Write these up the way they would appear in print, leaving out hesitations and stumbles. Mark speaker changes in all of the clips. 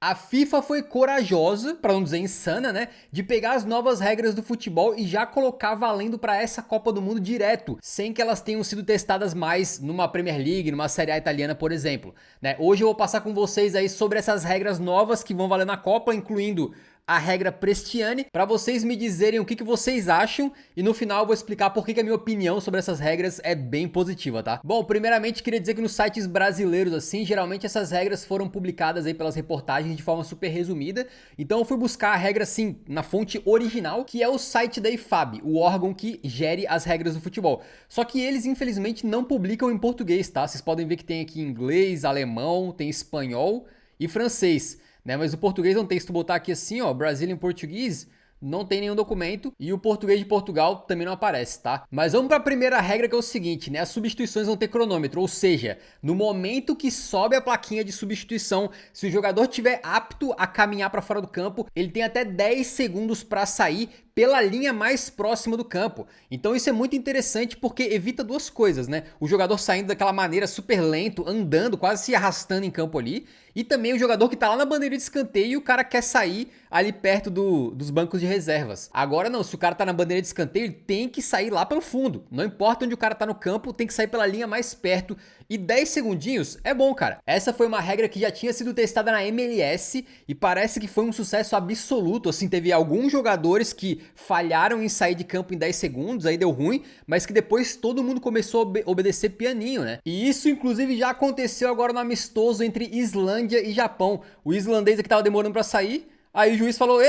Speaker 1: A FIFA foi corajosa, para não dizer insana, né, de pegar as novas regras do futebol e já colocar valendo para essa Copa do Mundo direto, sem que elas tenham sido testadas mais numa Premier League, numa Série A italiana, por exemplo, né? Hoje eu vou passar com vocês aí sobre essas regras novas que vão valer na Copa, incluindo a regra Prestiani, para vocês me dizerem o que vocês acham e no final eu vou explicar por que a minha opinião sobre essas regras é bem positiva, tá? Bom, primeiramente queria dizer que nos sites brasileiros assim, geralmente essas regras foram publicadas aí pelas reportagens de forma super resumida, então eu fui buscar a regra assim na fonte original, que é o site da IFAB, o órgão que gere as regras do futebol. Só que eles infelizmente não publicam em português, tá? Vocês podem ver que tem aqui inglês, alemão, tem espanhol e francês, né? Mas o português não tem. Se tu botar aqui assim, ó, Brazilian Portuguese, não tem nenhum documento e o português de Portugal também não aparece, tá? Mas vamos para a primeira regra, que é o seguinte, né? As substituições vão ter cronômetro, ou seja, no momento que sobe a plaquinha de substituição, se o jogador estiver apto a caminhar para fora do campo, ele tem até 10 segundos para sair pela linha mais próxima do campo. Então isso é muito interessante porque evita duas coisas, né? O jogador saindo daquela maneira super lento, andando, quase se arrastando em campo ali, e também o jogador que tá lá na bandeira de escanteio e o cara quer sair ali perto dos bancos de reservas. Agora não, se o cara tá na bandeira de escanteio, ele tem que sair lá pelo fundo. Não importa onde o cara tá no campo, tem que sair pela linha mais perto. E 10 segundinhos é bom, cara. Essa foi uma regra que já tinha sido testada na MLS e parece que foi um sucesso absoluto. Assim, teve alguns jogadores que falharam em sair de campo em 10 segundos, aí deu ruim, mas que depois todo mundo começou a obedecer pianinho, né? E isso, inclusive, já aconteceu agora no amistoso entre Islândia e Japão. O islandês que tava demorando pra sair, aí o juiz falou,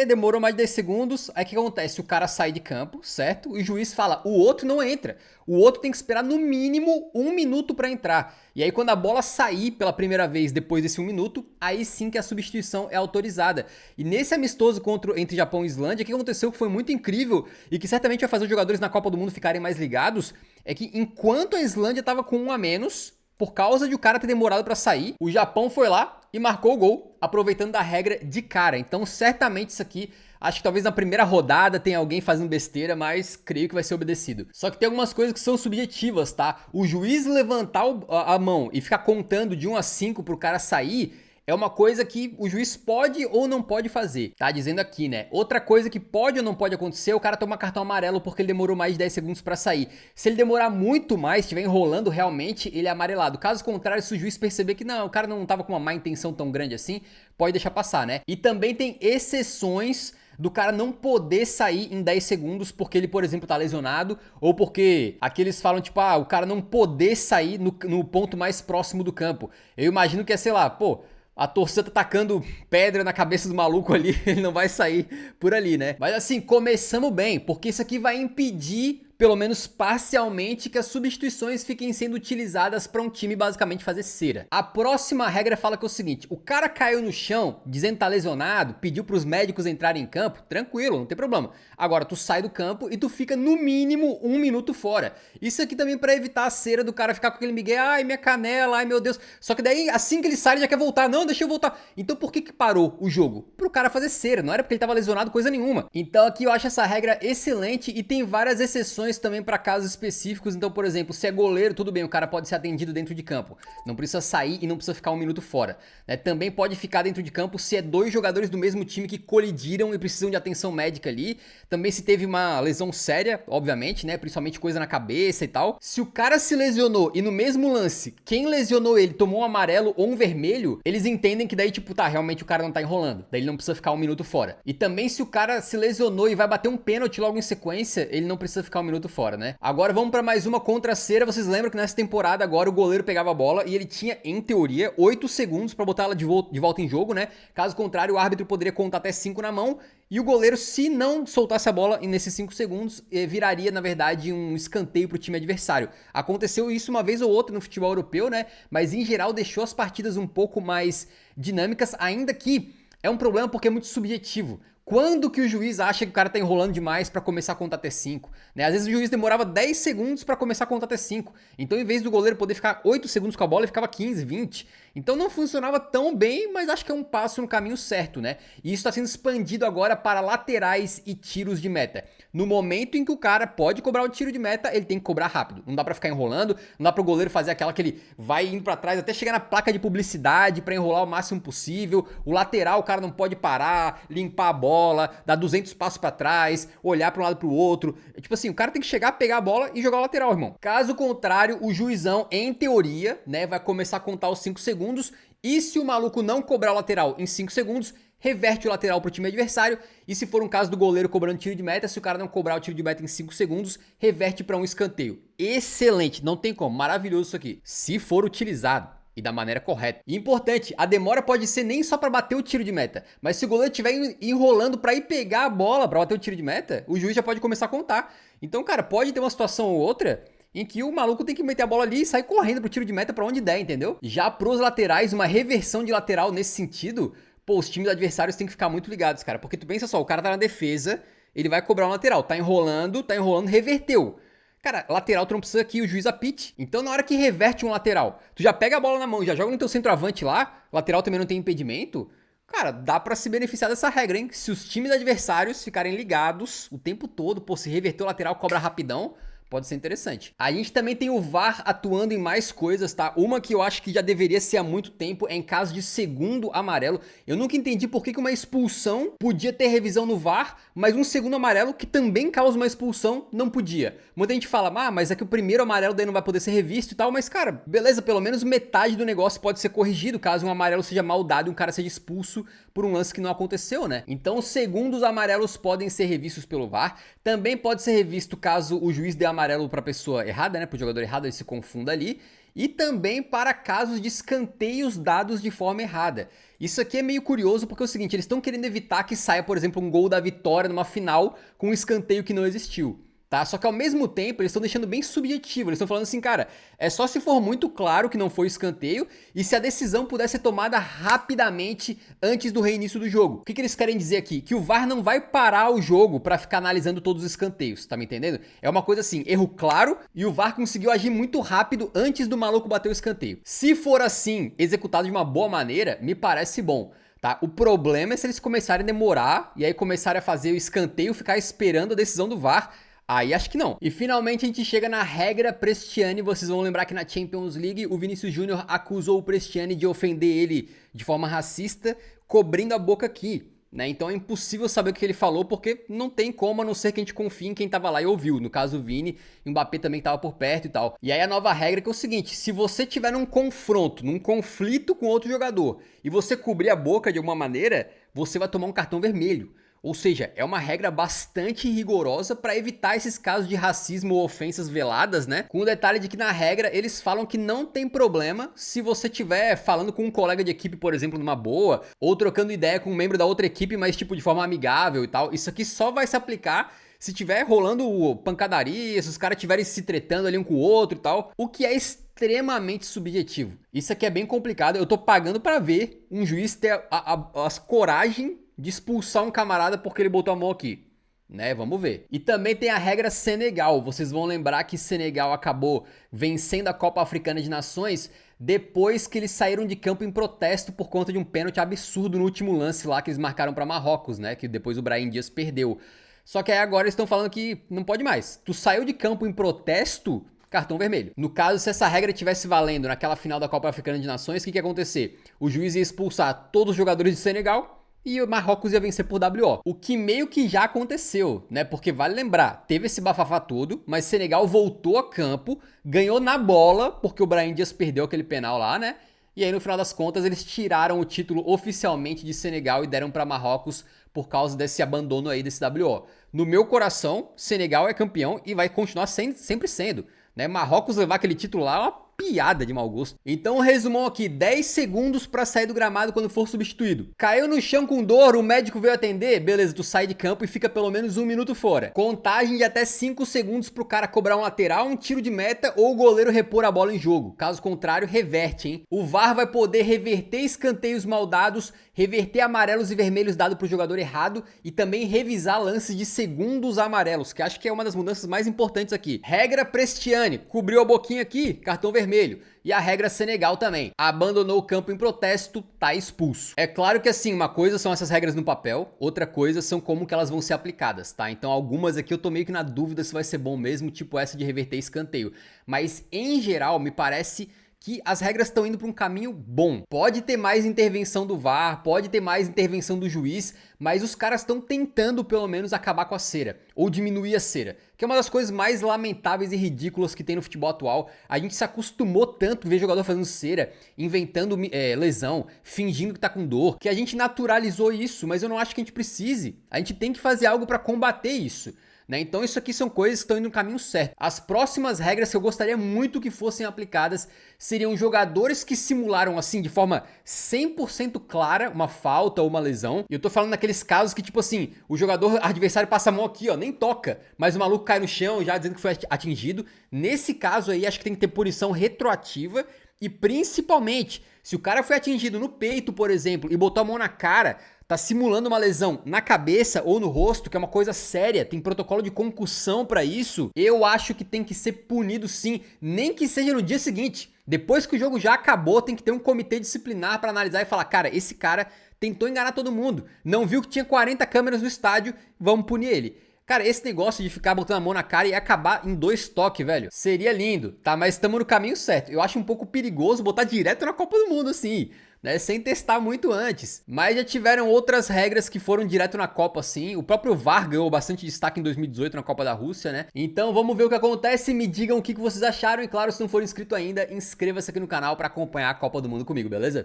Speaker 1: demorou mais de 10 segundos. Aí o que acontece? O cara sai de campo, certo? E o juiz fala, o outro não entra. O outro tem que esperar no mínimo 1 minuto pra entrar. E aí quando a bola sair pela primeira vez depois desse 1 minuto, aí sim que a substituição é autorizada. E nesse amistoso entre Japão e Islândia, o que aconteceu que foi muito incrível e que certamente vai fazer os jogadores na Copa do Mundo ficarem mais ligados, é que enquanto a Islândia tava com 1 a menos, por causa de o cara ter demorado para sair, o Japão foi lá e marcou o gol, aproveitando da regra de cara. Então, certamente isso aqui, acho que talvez na primeira rodada tenha alguém fazendo besteira, mas creio que vai ser obedecido. Só que tem algumas coisas que são subjetivas, tá? O juiz levantar a mão e ficar contando de 1 a 5 pro cara sair é uma coisa que o juiz pode ou não pode fazer, tá dizendo aqui, né? Outra coisa que pode ou não pode acontecer é o cara tomar cartão amarelo porque ele demorou mais de 10 segundos pra sair. Se ele demorar muito mais, estiver enrolando realmente, ele é amarelado. Caso contrário, se o juiz perceber que não, o cara não tava com uma má intenção tão grande assim, pode deixar passar, né? E também tem exceções do cara não poder sair em 10 segundos porque ele, por exemplo, tá lesionado, ou porque aqui eles falam, tipo, o cara não poder sair no ponto mais próximo do campo. Eu imagino que é, sei lá, pô, a torcida tá tacando pedra na cabeça do maluco ali, ele não vai sair por ali, né? Mas assim, começamos bem, porque isso aqui vai impedir, pelo menos parcialmente, que as substituições fiquem sendo utilizadas para um time basicamente fazer cera. A próxima regra fala que é o seguinte, o cara caiu no chão, dizendo que tá lesionado, pediu pros médicos entrarem em campo, tranquilo, não tem problema. Agora, tu sai do campo e tu fica no mínimo 1 minuto fora. Isso aqui também para evitar a cera do cara ficar com aquele migué, ai minha canela, ai meu Deus. Só que daí, assim que ele sai, ele já quer voltar, não, deixa eu voltar. Então por que parou o jogo? Pro cara fazer cera, não era porque ele tava lesionado, coisa nenhuma. Então aqui eu acho essa regra excelente e tem várias exceções também para casos específicos. Então, por exemplo, se é goleiro, tudo bem, o cara pode ser atendido dentro de campo, não precisa sair e não precisa ficar 1 minuto fora, né? Também pode ficar dentro de campo se é dois jogadores do mesmo time que colidiram e precisam de atenção médica ali. Também se teve uma lesão séria, obviamente, né? Principalmente coisa na cabeça e tal. Se o cara se lesionou e no mesmo lance, quem lesionou ele tomou um amarelo ou um vermelho, eles entendem que daí, tipo, tá, realmente o cara não tá enrolando, daí ele não precisa ficar 1 minuto fora. E também se o cara se lesionou e vai bater um pênalti logo em sequência, ele não precisa ficar 1 minuto fora, né? Agora vamos pra mais uma contra a cera. Vocês lembram que nessa temporada agora o goleiro pegava a bola e ele tinha, em teoria, 8 segundos pra botar ela de volta em jogo, né? Caso contrário, o árbitro poderia contar até 5 na mão e o goleiro, se não soltasse a bola nesses 5 segundos, viraria, na verdade, um escanteio pro time adversário. Aconteceu isso uma vez ou outra no futebol europeu, né? Mas em geral deixou as partidas um pouco mais dinâmicas, ainda que é um problema porque é muito subjetivo. Quando que o juiz acha que o cara tá enrolando demais pra começar a contar até 5? Né? Às vezes o juiz demorava 10 segundos pra começar a contar até 5. Então, em vez do goleiro poder ficar 8 segundos com a bola, ele ficava 15, 20. Então não funcionava tão bem, mas acho que é um passo no caminho certo, né? E isso está sendo expandido agora para laterais e tiros de meta. No momento em que o cara pode cobrar o tiro de meta, ele tem que cobrar rápido. Não dá pra ficar enrolando, não dá pro goleiro fazer aquela que ele vai indo pra trás até chegar na placa de publicidade pra enrolar o máximo possível. O lateral, o cara não pode parar, limpar a bola, dar 200 passos pra trás, olhar pra um lado pro outro. Tipo assim, o cara tem que chegar, pegar a bola e jogar o lateral, irmão. Caso contrário, o juizão, em teoria, né, vai começar a contar os 5 segundos. E se o maluco não cobrar o lateral em 5 segundos, reverte o lateral pro time adversário, e se for um caso do goleiro cobrando tiro de meta, se o cara não cobrar o tiro de meta em 5 segundos, reverte para um escanteio. Excelente, não tem como, maravilhoso isso aqui, se for utilizado e da maneira correta. E importante, a demora pode ser nem só para bater o tiro de meta, mas se o goleiro estiver enrolando para ir pegar a bola para bater o tiro de meta, o juiz já pode começar a contar. Então, cara, pode ter uma situação ou outra em que o maluco tem que meter a bola ali e sair correndo pro tiro de meta pra onde der, entendeu? Já pros laterais, uma reversão de lateral nesse sentido, pô, os times adversários têm que ficar muito ligados, cara. Porque tu pensa só, o cara tá na defesa, ele vai cobrar um lateral, tá enrolando, reverteu. Cara, lateral tu não precisa que o juiz apite. Então na hora que reverte um lateral, tu já pega a bola na mão, já joga no teu centroavante lá, lateral também não tem impedimento. Cara, dá pra se beneficiar dessa regra, hein? Se os times adversários ficarem ligados o tempo todo, pô, se reverter o lateral, cobra rapidão, pode ser interessante. A gente também tem o VAR atuando em mais coisas, tá? Uma que eu acho que já deveria ser há muito tempo é em caso de segundo amarelo. Eu nunca entendi por que uma expulsão podia ter revisão no VAR, mas um segundo amarelo que também causa uma expulsão não podia. Muita gente fala, mas é que o primeiro amarelo daí não vai poder ser revisto e tal, mas cara, beleza, pelo menos metade do negócio pode ser corrigido caso um amarelo seja mal dado e um cara seja expulso por um lance que não aconteceu, né? Então, segundos amarelos podem ser revistos pelo VAR. Também pode ser revisto caso o juiz dê amarelo para a pessoa errada, né? Para o jogador errado, ele se confunda ali. E também para casos de escanteios dados de forma errada. Isso aqui é meio curioso porque é o seguinte, eles estão querendo evitar que saia, por exemplo, um gol da vitória numa final com um escanteio que não existiu. Tá? Só que ao mesmo tempo eles estão deixando bem subjetivo, eles estão falando assim, cara, é só se for muito claro que não foi escanteio e se a decisão puder ser tomada rapidamente antes do reinício do jogo. O que eles querem dizer aqui? Que o VAR não vai parar o jogo pra ficar analisando todos os escanteios, tá me entendendo? É uma coisa assim, erro claro e o VAR conseguiu agir muito rápido antes do maluco bater o escanteio. Se for assim, executado de uma boa maneira, me parece bom. Tá? O problema é se eles começarem a demorar e aí começarem a fazer o escanteio, ficar esperando a decisão do VAR. Aí acho que não. E finalmente a gente chega na regra Prestiani. Vocês vão lembrar que na Champions League o Vinícius Júnior acusou o Prestiani de ofender ele de forma racista, cobrindo a boca aqui, né? Então é impossível saber o que ele falou porque não tem como, a não ser que a gente confie em quem tava lá e ouviu. No caso o Vini, o Mbappé também tava por perto e tal. E aí a nova regra que é o seguinte, se você tiver num confronto, num conflito com outro jogador e você cobrir a boca de alguma maneira, você vai tomar um cartão vermelho. Ou seja, é uma regra bastante rigorosa para evitar esses casos de racismo ou ofensas veladas, né? Com o detalhe de que na regra eles falam que não tem problema se você estiver falando com um colega de equipe, por exemplo, numa boa, ou trocando ideia com um membro da outra equipe, mas tipo de forma amigável e tal. Isso aqui só vai se aplicar se tiver rolando pancadaria, se os caras estiverem se tretando ali um com o outro e tal, o que é extremamente subjetivo. Isso aqui é bem complicado, eu tô pagando para ver um juiz ter as coragem de expulsar um camarada porque ele botou a mão aqui, né? Vamos ver. E também tem a regra Senegal. Vocês vão lembrar que Senegal acabou vencendo a Copa Africana de Nações depois que eles saíram de campo em protesto por conta de um pênalti absurdo no último lance lá que eles marcaram para Marrocos, né? Que depois o Brahim Dias perdeu. Só que aí agora eles estão falando que não pode mais. Tu saiu de campo em protesto, cartão vermelho. No caso, se essa regra estivesse valendo naquela final da Copa Africana de Nações, o que ia acontecer? O juiz ia expulsar todos os jogadores de Senegal e o Marrocos ia vencer por WO. O que meio que já aconteceu, né? Porque vale lembrar, teve esse bafafá todo, mas Senegal voltou a campo, ganhou na bola, porque o Brahim Dias perdeu aquele penal lá, né? E aí no final das contas eles tiraram o título oficialmente de Senegal e deram para Marrocos por causa desse abandono aí desse WO. No meu coração, Senegal é campeão e vai continuar sempre sendo, né? Marrocos levar aquele título lá é uma piada de mau gosto. Então, resumão aqui, 10 segundos pra sair do gramado quando for substituído. Caiu no chão com dor, o médico veio atender, beleza, tu sai de campo e fica pelo menos 1 minuto fora. Contagem de até 5 segundos pro cara cobrar um lateral, um tiro de meta ou o goleiro repor a bola em jogo. Caso contrário, reverte, hein? O VAR vai poder reverter escanteios mal dados, reverter amarelos e vermelhos dados pro jogador errado e também revisar lances de segundos amarelos, que acho que é uma das mudanças mais importantes aqui. Regra Prestiani, cobriu a boquinha aqui, cartão vermelho. vermelho. E a regra Senegal também. Abandonou o campo em protesto, tá expulso. É claro que assim, uma coisa são essas regras no papel, outra coisa são como que elas vão ser aplicadas, tá? Então algumas aqui eu tô meio que na dúvida se vai ser bom mesmo, tipo essa de reverter escanteio. Mas em geral me parece que as regras estão indo para um caminho bom. Pode ter mais intervenção do VAR, pode ter mais intervenção do juiz, mas os caras estão tentando pelo menos acabar com a cera, ou diminuir a cera, que é uma das coisas mais lamentáveis e ridículas que tem no futebol atual. A gente se acostumou tanto a ver jogador fazendo cera, inventando lesão, fingindo que tá com dor, que a gente naturalizou isso, mas eu não acho que a gente precise. A gente tem que fazer algo para combater isso. Né? Então isso aqui são coisas que estão indo no caminho certo. As próximas regras que eu gostaria muito que fossem aplicadas seriam jogadores que simularam assim de forma 100% clara uma falta ou uma lesão. E eu tô falando daqueles casos que tipo assim, o jogador adversário passa a mão aqui, ó, nem toca, mas o maluco cai no chão já dizendo que foi atingido. Nesse caso aí acho que tem que ter punição retroativa. E principalmente, se o cara foi atingido no peito, por exemplo, e botou a mão na cara, tá simulando uma lesão na cabeça ou no rosto, que é uma coisa séria, tem protocolo de concussão pra isso, eu acho que tem que ser punido sim, nem que seja no dia seguinte. Depois que o jogo já acabou, tem que ter um comitê disciplinar pra analisar e falar, cara, esse cara tentou enganar todo mundo, não viu que tinha 40 câmeras no estádio, vamos punir ele. Cara, esse negócio de ficar botando a mão na cara e acabar em 2 toques, velho, seria lindo, tá? Mas estamos no caminho certo. Eu acho um pouco perigoso botar direto na Copa do Mundo, assim, né? Sem testar muito antes. Mas já tiveram outras regras que foram direto na Copa, assim. O próprio VAR ganhou bastante destaque em 2018 na Copa da Rússia, né? Então vamos ver o que acontece. Me digam o que vocês acharam. E claro, se não for inscrito ainda, inscreva-se aqui no canal pra acompanhar a Copa do Mundo comigo, beleza?